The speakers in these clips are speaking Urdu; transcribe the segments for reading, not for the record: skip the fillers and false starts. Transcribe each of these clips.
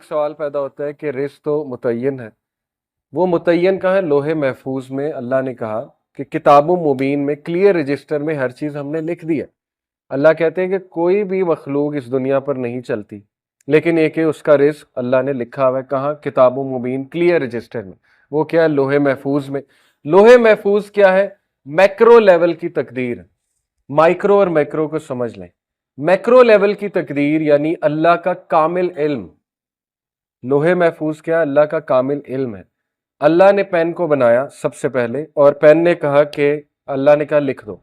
سوال پیدا ہوتا ہے کہ رزق تو متعین ہے، وہ متعین کہاں ہے؟ لوح محفوظ میں اللہ نے کہا کہ کتاب مبین میں کلیئر رجسٹر میں ہر چیز ہم نے لکھ دی ہے۔ اللہ کہتے ہیں کہ کوئی بھی مخلوق اس دنیا پر نہیں چلتی، لیکن ایک اس کا رزق اللہ نے لکھا ہوا ہے۔ کہاں؟ کتاب مبین کلیئر رجسٹر میں۔ وہ کیا ہے؟ لوح محفوظ میں۔ لوح محفوظ کیا ہے؟ میکرو لیول کی تقدیر۔ مائکرو اور میکرو کو سمجھ لیں۔ میکرو لیول کی تقدیر یعنی اللہ کا کامل علم۔ لوح محفوظ کیا؟ اللہ کا کامل علم ہے۔ اللہ نے پین کو بنایا سب سے پہلے، اور پین نے کہا کہ اللہ نے کہا لکھ دو۔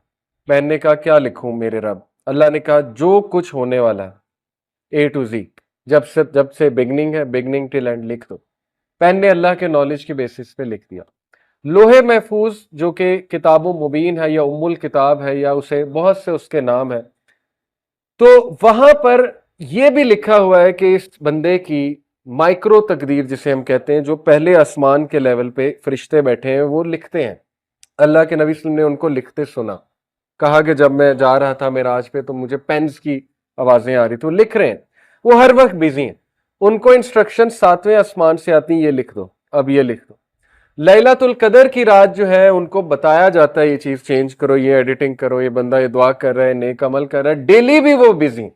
پین نے کہا کیا لکھوں میرے رب؟ اللہ نے کہا جو کچھ ہونے والا ہے اے ٹو زی، جب سے بگننگ ہے، بگننگ ٹل اینڈ لکھ دو۔ پین نے اللہ کے نالج کے بیسس پہ لکھ دیا۔ لوح محفوظ جو کہ کتاب مبین ہے یا ام الکتاب ہے یا اسے بہت سے اس کے نام ہے، تو وہاں پر یہ بھی لکھا ہوا ہے کہ اس بندے کی مائکرو تقدیر جسے ہم کہتے ہیں، جو پہلے آسمان کے لیول پہ فرشتے بیٹھے ہیں وہ لکھتے ہیں۔ اللہ کے نبی صلی اللہ علیہ وسلم نے ان کو لکھتے سنا، کہا کہ جب میں جا رہا تھا معراج پہ تو مجھے پینز کی آوازیں آ رہی تھی، وہ لکھ رہے ہیں۔ وہ ہر وقت بیزی ہیں، ان کو انسٹرکشن 7ویں آسمان سے آتی ہیں، یہ لکھ دو، اب یہ لکھ دو۔ لیلۃ القدر کی رات جو ہے ان کو بتایا جاتا ہے یہ چیز چینج کرو، یہ ایڈیٹنگ کرو، یہ بندہ یہ دعا کر رہا ہے، نیک عمل کر رہا ہے، ڈیلی بھی وہ بزی ہیں،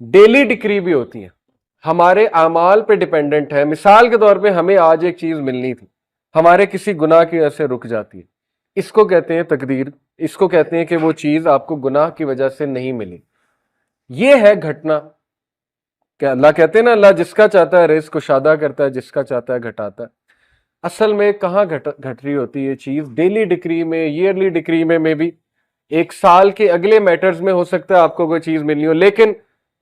ڈیلی ڈکری بھی ہوتی ہے، ہمارے اعمال پہ ڈیپینڈنٹ ہے۔ مثال کے طور پہ ہمیں آج ایک چیز ملنی تھی، ہمارے کسی گناہ کی وجہ سے رک جاتی ہے، اس کو کہتے ہیں تقدیر۔ اس کو کہتے ہیں کہ وہ چیز آپ کو گناہ کی وجہ سے نہیں ملی۔ یہ ہے گھٹنا کہ اللہ کہتے ہیں نا، اللہ جس کا چاہتا ہے رزق کشادہ کرتا ہے، جس کا چاہتا ہے گھٹاتا ہے۔ اصل میں کہاں گھٹ رہی ہوتی ہے یہ چیز؟ ڈیلی ڈکری میں، ایئرلی ڈکری میں بھی، ایک سال کے اگلے میٹرز میں ہو سکتا ہے آپ کو کوئی چیز ملنی ہو، لیکن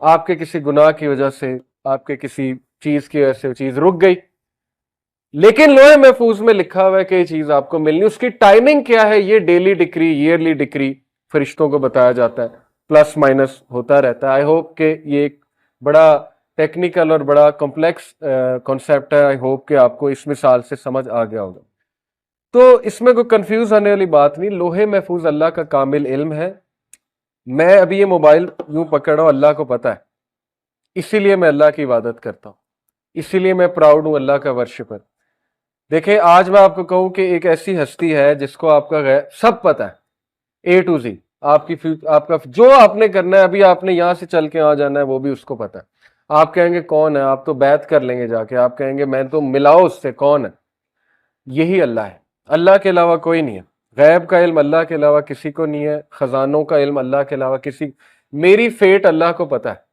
آپ کے کسی گناہ کی وجہ سے، آپ کے کسی چیز کی وجہ سے وہ چیز رک گئی، لیکن لوح محفوظ میں لکھا ہوا ہے کہ یہ چیز آپ کو ملنی۔ اس کی ٹائمنگ کیا ہے؟ یہ ڈیلی ڈکری، ایئرلی ڈکری فرشتوں کو بتایا جاتا ہے، پلس مائنس ہوتا رہتا ہے۔ آئی ہوپ کہ یہ ایک بڑا ٹیکنیکل اور بڑا کمپلیکس کانسیپٹ ہے، آئی ہوپ کہ آپ کو اس مثال سے سمجھ آ گیا ہوگا۔ تو اس میں کوئی کنفیوز ہونے والی بات نہیں، لوح محفوظ اللہ کا کامل علم ہے۔ میں ابھی یہ موبائل یوں پکڑ رہا ہوں، اللہ کو پتہ ہے، اسی لیے میں اللہ کی عبادت کرتا ہوں، اسی لیے میں پراؤڈ ہوں اللہ کا ورشپر۔ دیکھیں آج میں آپ کو کہوں کہ ایک ایسی ہستی ہے جس کو آپ کا سب پتہ ہے، اے ٹو زی، آپ کا جو آپ نے کرنا ہے، ابھی آپ نے یہاں سے چل کے وہاں جانا ہے، وہ بھی اس کو پتہ ہے۔ آپ کہیں گے کون ہے؟ آپ تو بیعت کر لیں گے جا کے، آپ کہیں گے میں تو ملاؤ اس سے، کون ہے؟ یہی اللہ ہے، اللہ کے علاوہ کوئی نہیں ہے۔ غیب کا علم اللہ کے علاوہ کسی کو نہیں ہے، خزانوں کا علم اللہ کے علاوہ کسی، میری فیٹ اللہ کو پتہ ہے،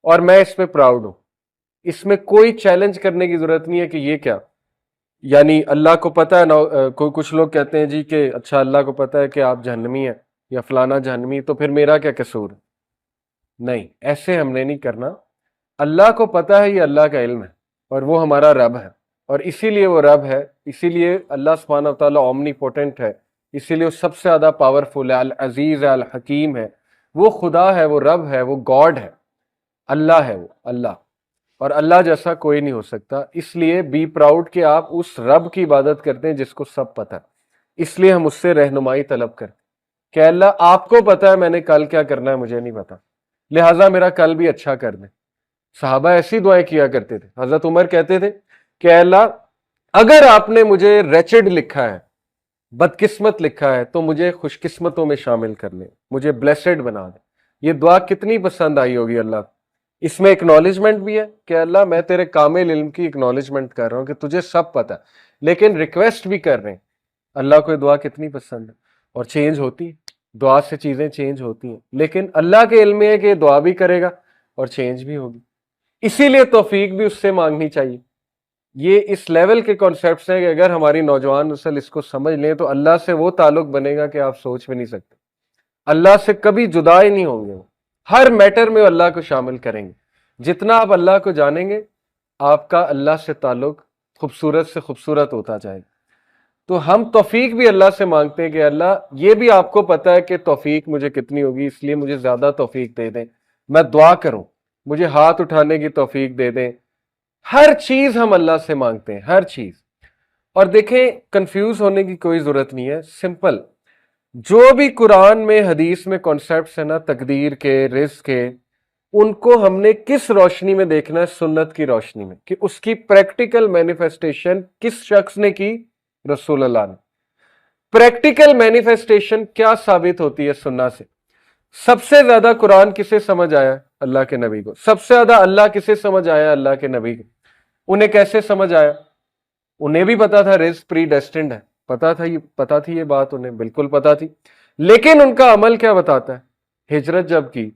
اور میں اس پہ پراؤڈ ہوں۔ اس میں کوئی چیلنج کرنے کی ضرورت نہیں ہے کہ یہ کیا، یعنی اللہ کو پتہ ہے کچھ لوگ کہتے ہیں جی کہ اچھا اللہ کو پتہ ہے کہ آپ جہنمی ہیں یا فلانا جہنمی، تو پھر میرا کیا قصور؟ نہیں، ایسے ہم نے نہیں کرنا۔ اللہ کو پتہ ہے، یہ اللہ کا علم ہے، اور وہ ہمارا رب ہے، اور اسی لیے وہ رب ہے، اسی لیے اللہ سبحانہ وتعالیٰ اومنی پوٹنٹ ہے، اسی لیے وہ سب سے زیادہ پاورفل ہے، العزیز ہے، الحکیم ہے، وہ خدا ہے، وہ رب ہے، وہ گاڈ ہے، اللہ ہے، وہ اللہ، اور اللہ جیسا کوئی نہیں ہو سکتا۔ اس لیے بی پراؤڈ کہ آپ اس رب کی عبادت کرتے ہیں جس کو سب پتہ ہے۔ اس لیے ہم اس سے رہنمائی طلب کرتے ہیں کہ اللہ آپ کو پتہ ہے میں نے کل کیا کرنا ہے، مجھے نہیں پتا، لہٰذا میرا کل بھی اچھا کر دیں۔ صحابہ ایسی دعائیں کیا کرتے تھے۔ حضرت عمر کہتے تھے کہ اے اللہ اگر آپ نے مجھے ریچڈ لکھا ہے، بدقسمت لکھا ہے، تو مجھے خوش قسمتوں میں شامل کر لیں، مجھے بلیسڈ بنا دیں۔ یہ دعا کتنی پسند آئی ہوگی اللہ کو۔ اس میں اکنالجمنٹ بھی ہے کہ اللہ میں تیرے کامل علم کی اکنالجمنٹ کر رہا ہوں کہ تجھے سب پتہ ہے، لیکن ریکویسٹ بھی کر رہے ہیں۔ اللہ کو یہ دعا کتنی پسند ہے، اور چینج ہوتی ہے، دعا سے چیزیں چینج ہوتی ہیں، لیکن اللہ کے علم میں ہے کہ یہ دعا بھی کرے گا اور چینج بھی ہوگی، اسی لیے توفیق بھی اس سے مانگنی چاہیے۔ یہ اس لیول کے کانسیپٹس ہیں کہ اگر ہماری نوجوان نسل اس کو سمجھ لیں تو اللہ سے وہ تعلق بنے گا کہ آپ سوچ بھی نہیں سکتے۔ اللہ سے کبھی جدا ہی نہیں ہوں گے، وہ ہر میٹر میں اللہ کو شامل کریں گے۔ جتنا آپ اللہ کو جانیں گے، آپ کا اللہ سے تعلق خوبصورت سے خوبصورت ہوتا جائے گا۔ تو ہم توفیق بھی اللہ سے مانگتے ہیں کہ اللہ یہ بھی آپ کو پتہ ہے کہ توفیق مجھے کتنی ہوگی، اس لیے مجھے زیادہ توفیق دے دیں، میں دعا کروں، مجھے ہاتھ اٹھانے کی توفیق دے دیں۔ ہر چیز ہم اللہ سے مانگتے ہیں، ہر چیز۔ اور دیکھیں کنفیوز ہونے کی کوئی ضرورت نہیں ہے، سمپل۔ جو بھی قرآن میں، حدیث میں کانسیپٹس ہیں نا، تقدیر کے، رزق کے، ان کو ہم نے کس روشنی میں دیکھنا ہے؟ سنت کی روشنی میں، کہ اس کی پریکٹیکل مینیفیسٹیشن کس شخص نے کی؟ رسول اللہ نے۔ پریکٹیکل مینیفیسٹیشن کیا ثابت ہوتی ہے سننا سے؟ سب سے زیادہ قرآن کسے سمجھ آیا؟ اللہ کے نبی کو۔ سب سے زیادہ اللہ کسے سمجھ آیا؟ اللہ کے نبی کو۔ انہیں کیسے سمجھ آیا؟ انہیں بھی پتا تھا رزق پری ڈیسٹنڈ ہے، پتا تھی یہ بات، انہیں بالکل پتا تھی، لیکن ان کا عمل کیا بتاتا ہے؟ ہجرت جب کی،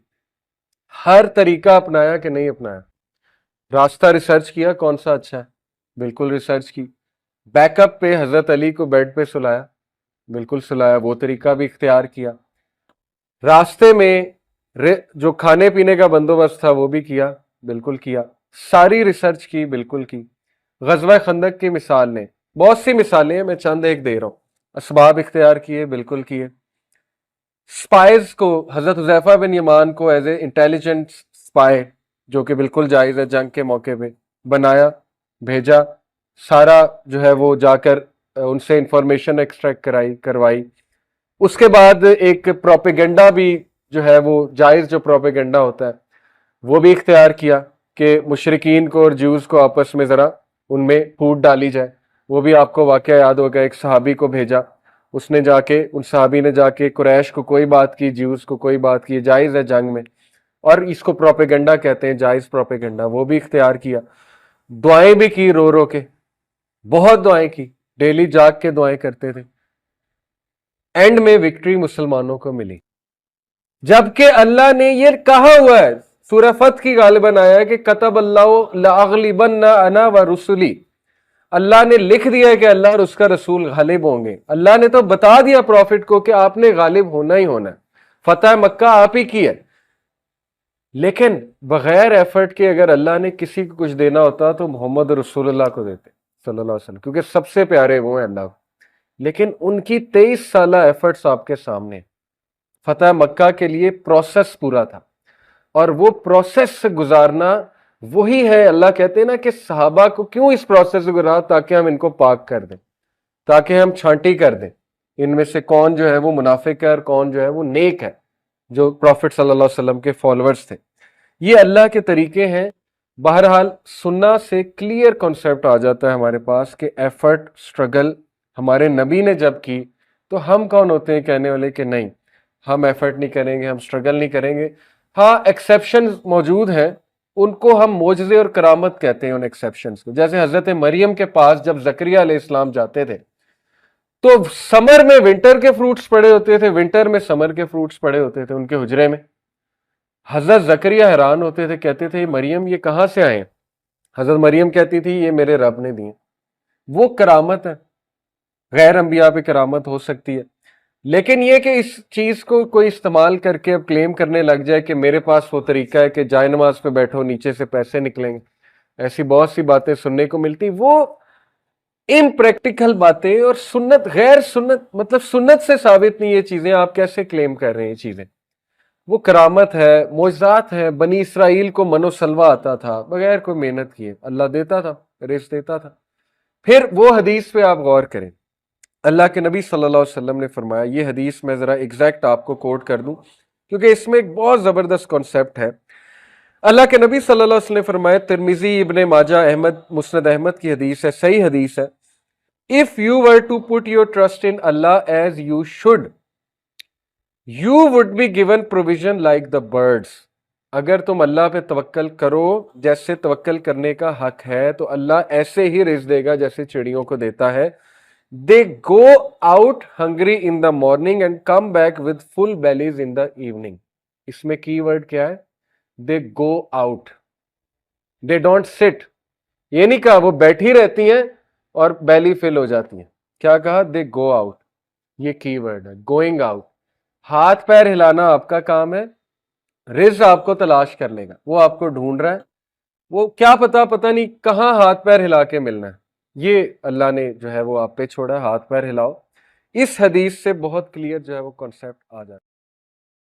ہر طریقہ اپنایا کہ نہیں اپنایا؟ راستہ ریسرچ کیا کون سا اچھا ہے؟ بالکل ریسرچ کی۔ بیک اپ پہ حضرت علی کو بیڈ پہ سلایا، بالکل سلایا، وہ طریقہ بھی اختیار کیا۔ راستے میں جو کھانے پینے کا بندوبست تھا وہ بھی کیا، بالکل کیا۔ ساری ریسرچ کی، بالکل کی۔ غزوہ خندق کی مثال نے، بہت سی مثالیں ہیں، میں چند ایک دے رہا ہوں۔ اسباب اختیار کیے، بالکل کیے۔ سپائز کو، حضرت حذیفہ بن یمان کو ایز اے انٹیلیجنٹ سپائے، جو کہ بالکل جائز ہے، جنگ کے موقع پہ بنایا، بھیجا، سارا جو ہے وہ جا کر ان سے انفارمیشن ایکسٹریکٹ کروائی۔ اس کے بعد ایک پروپیگنڈا بھی جو ہے وہ جائز، جو پروپیگنڈا ہوتا ہے وہ بھی اختیار کیا کہ مشرکین کو اور جیوز کو آپس میں ذرا ان میں پھوٹ ڈالی جائے۔ وہ بھی آپ کو واقعہ یاد ہوگا، ایک صحابی کو بھیجا، اس نے جا کے، ان صحابی نے جا کے قریش کو کوئی بات کی، جیوز کو کوئی بات کی، جائز ہے جنگ میں، اور اس کو پروپیگنڈا کہتے ہیں، جائز پروپیگنڈا، وہ بھی اختیار کیا۔ دعائیں بھی کی رو رو کے، بہت دعائیں کی، ڈیلی جاگ کے دعائیں کرتے تھے۔ اینڈ میں وکٹری مسلمانوں کو ملی، جبکہ اللہ نے یہ کہا ہوا ہے، سورہ فتح کی غالباً آیا ہے کہ کتب اللہ لأغلبن انا ورسلی، اللہ نے لکھ دیا ہے کہ اللہ اور اس کا رسول غالب ہوں گے۔ اللہ نے تو بتا دیا پروفٹ کو کہ آپ نے غالب ہونا ہی ہونا ہے، فتح مکہ آپ ہی کی ہے۔ لیکن بغیر ایفرٹ کے اگر اللہ نے کسی کو کچھ دینا ہوتا تو محمد رسول اللہ کو دیتے صلی اللہ علیہ وسلم، کیونکہ سب سے پیارے وہ ہیں اللہ کو۔ لیکن ان کی 23 سالہ ایفرٹس آپ کے سامنے، فتح مکہ کے لیے پروسیس پورا تھا، اور وہ پروسیس سے گزارنا وہی ہے۔ اللہ کہتے ہیں نا کہ صحابہ کو کیوں اس پروسیس سے گزارا؟ تاکہ ہم ان کو پاک کر دیں، تاکہ ہم چھانٹی کر دیں ان میں سے کون جو ہے وہ منافق ہے اور کون جو ہے وہ نیک ہے، جو پروفٹ صلی اللہ علیہ وسلم کے فالوورز تھے۔ یہ اللہ کے طریقے ہیں۔ بہرحال سننا سے کلیئر کنسیپٹ آ جاتا ہے ہمارے پاس کہ ایفرٹ، سٹرگل ہمارے نبی نے جب کی، تو ہم کون ہوتے ہیں کہنے والے کہ نہیں ہم ایفرٹ نہیں کریں گے، ہم سٹرگل نہیں کریں گے؟ ہاں ایکسیپشنز موجود ہیں، ان کو ہم معجزے اور کرامت کہتے ہیں، ان ایکسیپشنز کو۔ جیسے حضرت مریم کے پاس جب زکریا علیہ السلام جاتے تھے تو سمر میں ونٹر کے فروٹس پڑے ہوتے تھے، ونٹر میں سمر کے فروٹس پڑے ہوتے تھے ان کے حجرے میں۔ حضرت زکریا حیران ہوتے تھے، کہتے تھے مریم یہ کہاں سے آئے ہیں؟ حضرت مریم کہتی تھی یہ میرے رب نے دیے۔ وہ کرامت ہے، غیر انبیاء پہ کرامت ہو سکتی ہے، لیکن یہ کہ اس چیز کو کوئی استعمال کر کے اب کلیم کرنے لگ جائے کہ میرے پاس وہ طریقہ ہے کہ جائے نماز پہ بیٹھو نیچے سے پیسے نکلیں گے، ایسی بہت سی باتیں سننے کو ملتی، وہ امپریکٹیکل باتیں، اور سنت غیر سنت، مطلب سنت سے ثابت نہیں یہ چیزیں، آپ کیسے کلیم کر رہے ہیں یہ چیزیں؟ وہ کرامت ہے، معجزات ہے۔ بنی اسرائیل کو من و سلوہ آتا تھا، بغیر کوئی محنت کیے اللہ دیتا تھا، رزق دیتا تھا۔ پھر وہ حدیث پہ آپ غور کریں، اللہ کے نبی صلی اللہ علیہ وسلم نے فرمایا، یہ حدیث میں ذرا ایگزیکٹ آپ کو کوٹ کر دوں کیونکہ اس میں ایک بہت زبردست کانسیپٹ ہے۔ اللہ کے نبی صلی اللہ علیہ وسلم نے فرمایا، ترمذی، ابن ماجہ، احمد، مسند احمد کی حدیث ہے، صحیح حدیث ہے، if you were to put your trust in Allah as you should, you would be given provision like the birds. اگر تم اللہ پہ توکل کرو جیسے توکل کرنے کا حق ہے تو اللہ ایسے ہی رزق دے گا جیسے چڑیوں کو دیتا ہے۔ They go out hungry in the morning and come back with full bellies in the evening. اس میں کی ورڈ کیا ہے؟ They go out. They don't sit. یہ نہیں کہا وہ بیٹھی رہتی ہیں اور بیلی فل ہو جاتی ہیں، کیا کہا؟ They go out. یہ کی ورڈ ہے، going out. ہاتھ پیر ہلانا آپ کا کام ہے، رزق آپ کو تلاش کرنے کا، وہ آپ کو ڈھونڈ رہا ہے، وہ کیا پتہ نہیں کہاں ہاتھ پیر ہلا کے ملنا ہے، یہ اللہ نے جو ہے وہ آپ پہ چھوڑا ہے، ہاتھ پیر ہلاؤ۔ اس حدیث سے بہت کلیئر جو ہے وہ کانسیپٹ آ جاتا ہے۔